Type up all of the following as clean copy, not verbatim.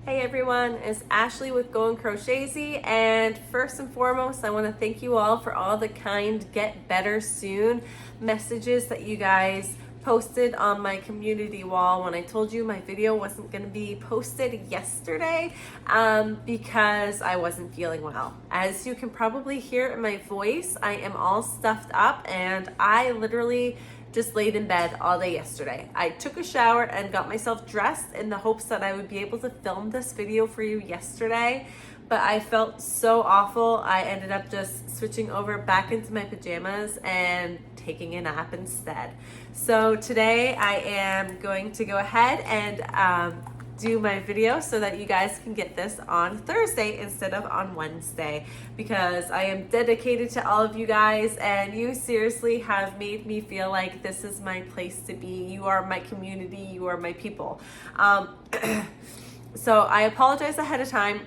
Hey everyone, it's Ashley with Going Crochetzy, and first and foremost I want to thank you all for all the kind get better soon messages that you guys posted on my community wall when I told you my video wasn't going to be posted yesterday because I wasn't feeling well. As you can probably hear in my voice, I am all stuffed up and I literally just laid in bed all day yesterday. I took a shower and got myself dressed in the hopes that I would be able to film this video for you yesterday, but I felt so awful. I ended up just switching over back into my pajamas and taking a nap instead. So today I am going to go ahead and do my video so that you guys can get this on Thursday instead of on Wednesday, because I am dedicated to all of you guys and you seriously have made me feel like this is my place to be. You are my community, you are my people. So I apologize ahead of time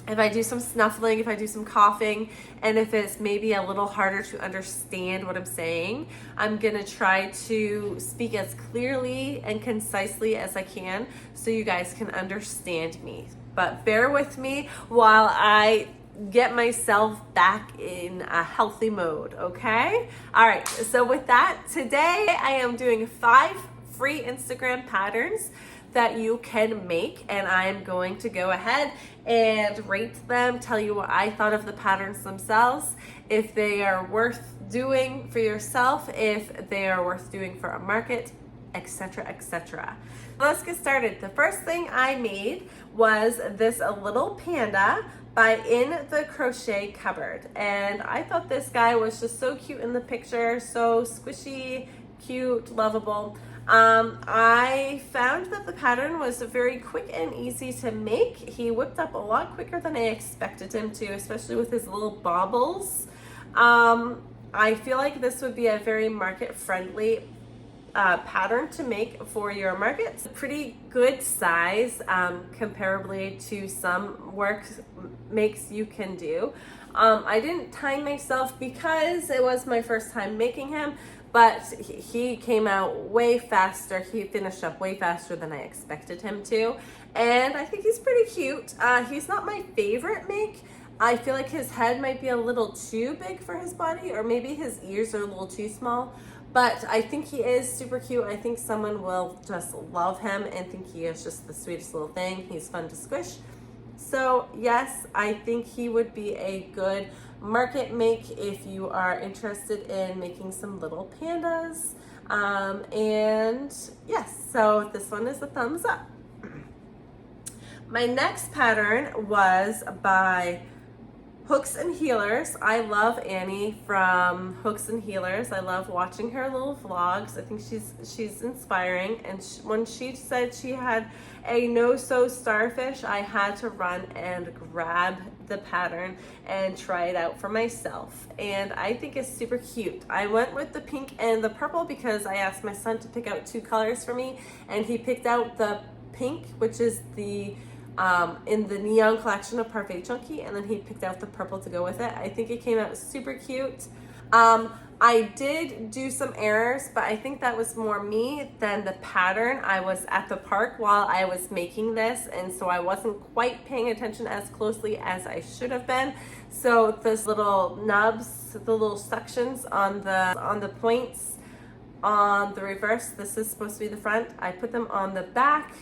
if I do some snuffling, if I do some coughing, and if it's maybe a little harder to understand what I'm saying. I'm gonna try to speak as clearly and concisely as I can so you guys can understand me. But bear with me while I get myself back in a healthy mode, okay? All right, so with that, today I am doing 5 free Instagram patterns that you can make, and I'm going to go ahead and rate them, tell you what I thought of the patterns themselves, if they are worth doing for yourself, if they are worth doing for a market, etc., etc. Let's get started. The first thing I made was this little panda by In the Crochet Cupboard, and I thought this guy was just so cute in the picture, so squishy, cute, lovable. I found that the pattern was very quick and easy to make. He whipped up a lot quicker than I expected him to, especially with his little baubles. I feel like this would be a very market-friendly pattern to make for your market. It's a pretty good size comparably to some work makes you can do. I didn't time myself because it was my first time making him, but he came out way faster. He finished up way faster than I expected him to. And I think he's pretty cute. He's not my favorite make. I feel like his head might be a little too big for his body, or maybe his ears are a little too small. But I think he is super cute. I think someone will just love him and think he is just the sweetest little thing. He's fun to squish. So yes, I think he would be a good market make if you are interested in making some little pandas. And yes, so this one is a thumbs up. My next pattern was by Hooks and Healers. I love Annie from Hooks and Healers. I love watching her little vlogs. I think she's inspiring. And when she said she had a no-sew starfish, I had to run and grab the pattern and try it out for myself. And I think it's super cute. I went with the pink and the purple because I asked my son to pick out 2 colors for me, and he picked out the pink, which is the in the neon collection of Parfait Chunky, and then he picked out the purple to go with it. I think it came out super cute. I did do some errors, but I think that was more me than the pattern. I was at the park while I was making this, and so I wasn't quite paying attention as closely as I should have been. So those little nubs, the little sections on the points on the reverse, this is supposed to be the front, I put them on the back.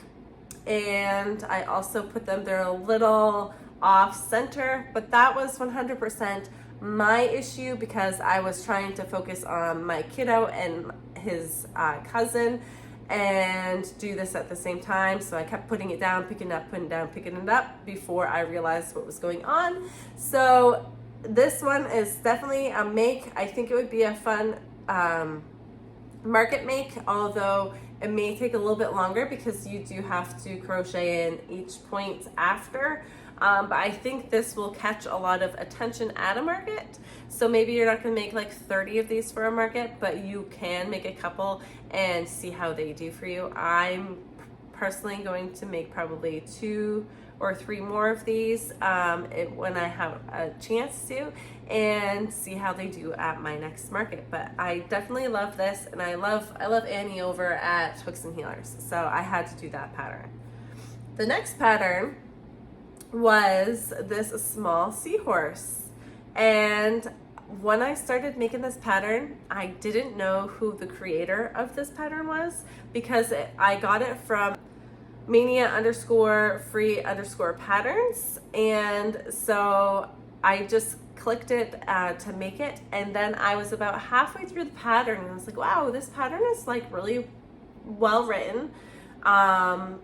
And I also put them, they're a little off center, but that was 100% my issue because I was trying to focus on my kiddo and his cousin and do this at the same time. So I kept putting it down, picking it up, putting it down, picking it up before I realized what was going on. So this one is definitely a make. I think it would be a fun market make, although it may take a little bit longer because you do have to crochet in each point after. But I think this will catch a lot of attention at a market. So maybe you're not gonna make like 30 of these for a market, but you can make a couple and see how they do for you. I'm personally going to make probably 2 or 3 more of these when I have a chance to, and see how they do at my next market. But I definitely love this, and I love Annie over at Hooks and Healers, so I had to do that pattern. The next pattern was this small seahorse. And when I started making this pattern, I didn't know who the creator of this pattern was, because I got it from mania_free_patterns. And so I just clicked it to make it. And then I was about halfway through the pattern and I was like, wow, this pattern is like really well written. And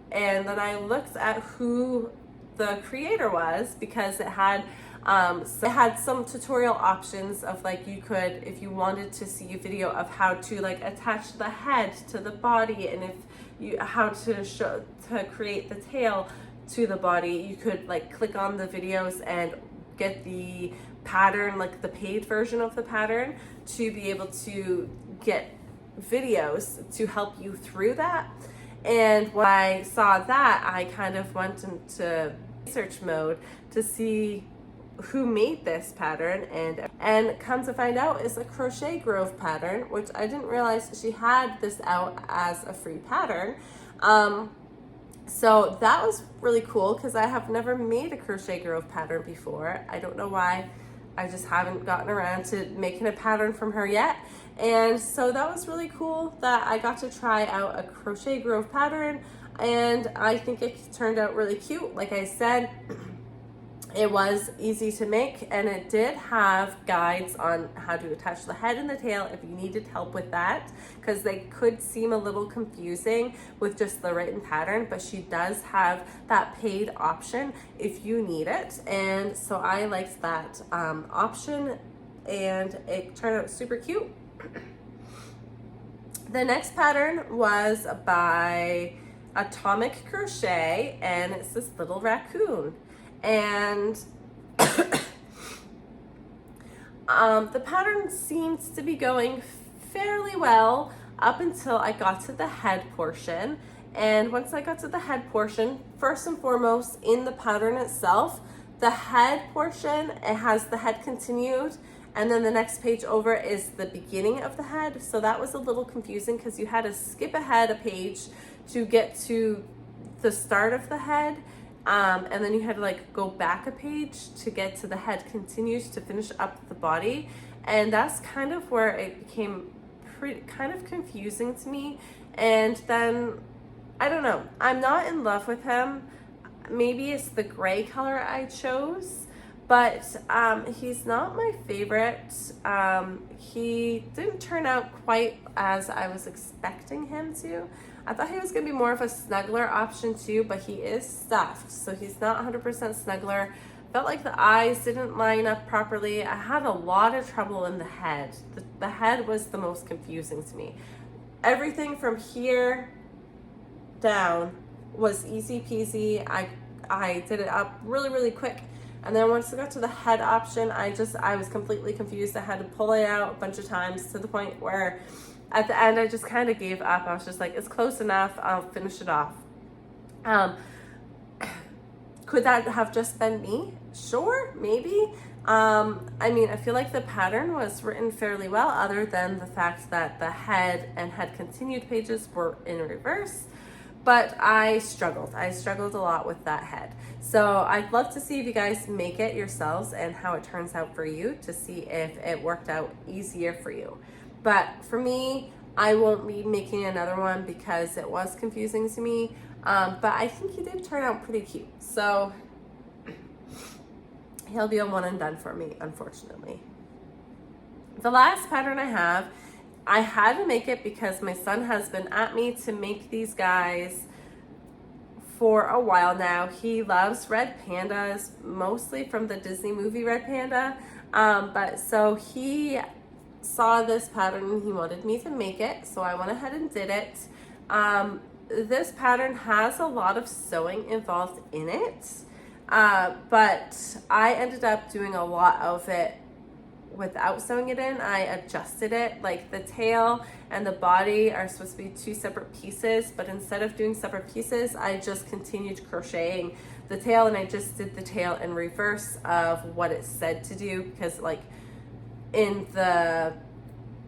then I looked at who the creator was, because it had some tutorial options of like, you could, if you wanted to see a video of how to like attach the head to the body, and if you how to create the tail to the body, you could like click on the videos and get the pattern, like the paid version of the pattern, to be able to get videos to help you through that. And when I saw that, I kind of went into research mode to see who made this pattern, and come to find out it's a Crochet Grove pattern, which I didn't realize she had this out as a free pattern. So that was really cool, because I have never made a Crochet Grove pattern before. I don't know why, I just haven't gotten around to making a pattern from her yet. And so that was really cool that I got to try out a Crochet Grove pattern, and I think it turned out really cute. Like I said, it was easy to make, and it did have guides on how to attach the head and the tail if you needed help with that, because they could seem a little confusing with just the written pattern, but she does have that paid option if you need it. And so I liked that option, and it turned out super cute. The next pattern was by Atomic Crochet, and it's this little raccoon. And the pattern seems to be going fairly well up until I got to the head portion. And once I got to the head portion, first and foremost, in the pattern itself, the head portion, it has the head continued, and then the next page over is the beginning of the head. So that was a little confusing, because you had to skip ahead a page to get to the start of the head. And then you had to like go back a page to get to the head continues to finish up the body. And that's kind of where it became kind of confusing to me. And then, I don't know, I'm not in love with him. Maybe it's the gray color I chose, but he's not my favorite. He didn't turn out quite as I was expecting him to. I thought he was going to be more of a snuggler option too, but he is stuffed, so he's not 100% snuggler. Felt like the eyes didn't line up properly. I had a lot of trouble in the head. The head was the most confusing to me. Everything from here down was easy peasy. I did it up really, really quick. And then once I got to the head option, I was completely confused. I had to pull it out a bunch of times, to the point where at the end I just kind of gave up. I was just like, it's close enough, I'll finish it off. Could that have just been me? Sure, maybe. I mean, I feel like the pattern was written fairly well, other than the fact that the head and head continued pages were in reverse. But I struggled a lot with that head. So I'd love to see if you guys make it yourselves and how it turns out for you, to see if it worked out easier for you. But for me, I won't be making another one because it was confusing to me. But I think he did turn out pretty cute. So he'll be a one and done for me, unfortunately. The last pattern I had to make it because my son has been at me to make these guys for a while now. He loves red pandas, mostly from the Disney movie Red Panda. But so he saw this pattern and he wanted me to make it, so I went ahead and did it. This pattern has a lot of sewing involved in it, but I ended up doing a lot of it without sewing it in. I adjusted it. Like the tail and the body are supposed to be two separate pieces, but instead of doing separate pieces, I just continued crocheting the tail, and I just did the tail in reverse of what it said to do, because like in the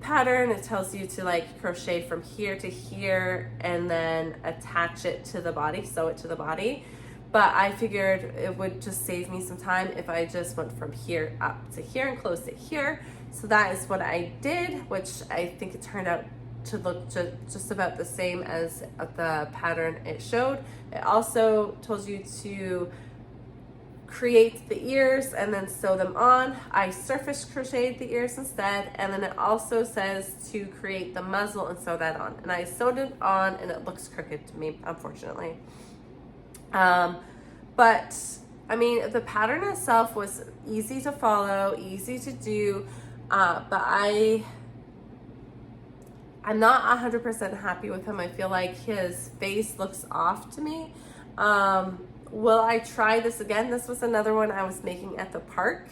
pattern it tells you to like crochet from here to here and then attach it to the body, sew it to the body. but I figured it would just save me some time if I just went from here up to here and closed it here. So that is what I did, which I think it turned out to look just about the same as the pattern it showed. It also told you to create the ears and then sew them on. I surface crocheted the ears instead, and then it also says to create the muzzle and sew that on. And I sewed it on and it looks crooked to me, unfortunately. But I mean, the pattern itself was easy to follow, easy to do, but I'm not 100% happy with him. I feel like his face looks off to me. Will I try this again? This was another one I was making at the park,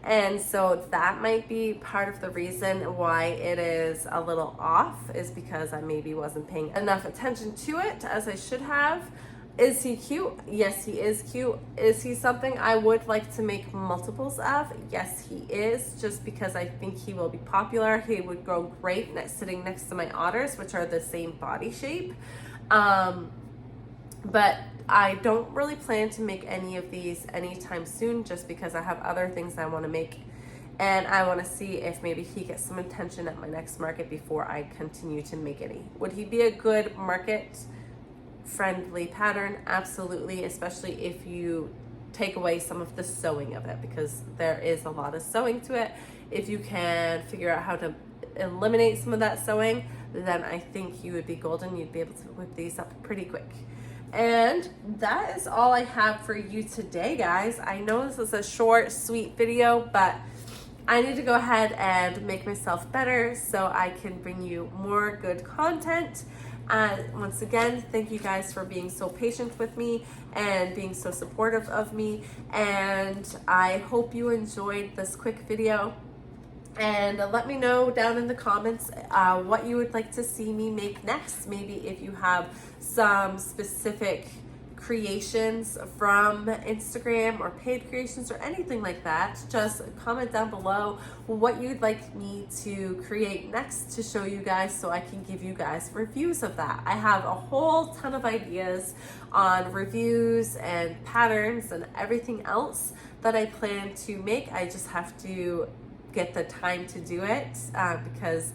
and so that might be part of the reason why it is a little off, is because I maybe wasn't paying enough attention to it as I should have. Is he cute? Yes, he is cute. Is he something I would like to make multiples of? Yes, he is, just because I think he will be popular. He would go great sitting next to my otters, which are the same body shape. But I don't really plan to make any of these anytime soon, just because I have other things I want to make, and I want to see if maybe he gets some attention at my next market before I continue to make any. Would he be a good market friendly pattern? Absolutely, especially if you take away some of the sewing of it, because there is a lot of sewing to it. If you can figure out how to eliminate some of that sewing, then I think you would be golden. You'd be able to whip these up pretty quick. And that is all I have for you today, guys. I know this is a short, sweet video, but I need to go ahead and make myself better so I can bring you more good content. Once again, thank you guys for being so patient with me and being so supportive of me. And I hope you enjoyed this quick video. And let me know down in the comments what you would like to see me make next. Maybe if you have some specific creations from Instagram or paid creations or anything like that, just comment down below what you'd like me to create next to show you guys, so I can give you guys reviews of that. I have a whole ton of ideas on reviews and patterns and everything else that I plan to make. I just have to get the time to do it, because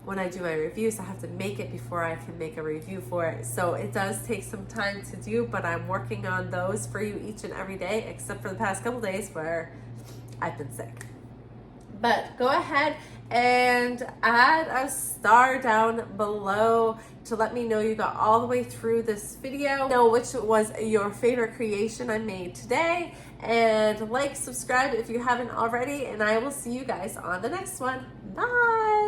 when I do my reviews, I have to make it before I can make a review for it. So it does take some time to do, but I'm working on those for you each and every day, except for the past couple days where I've been sick. But go ahead and add a star down below to let me know you got all the way through this video. Know which was your favorite creation I made today, and like, subscribe if you haven't already, and I will see you guys on the next one. Bye!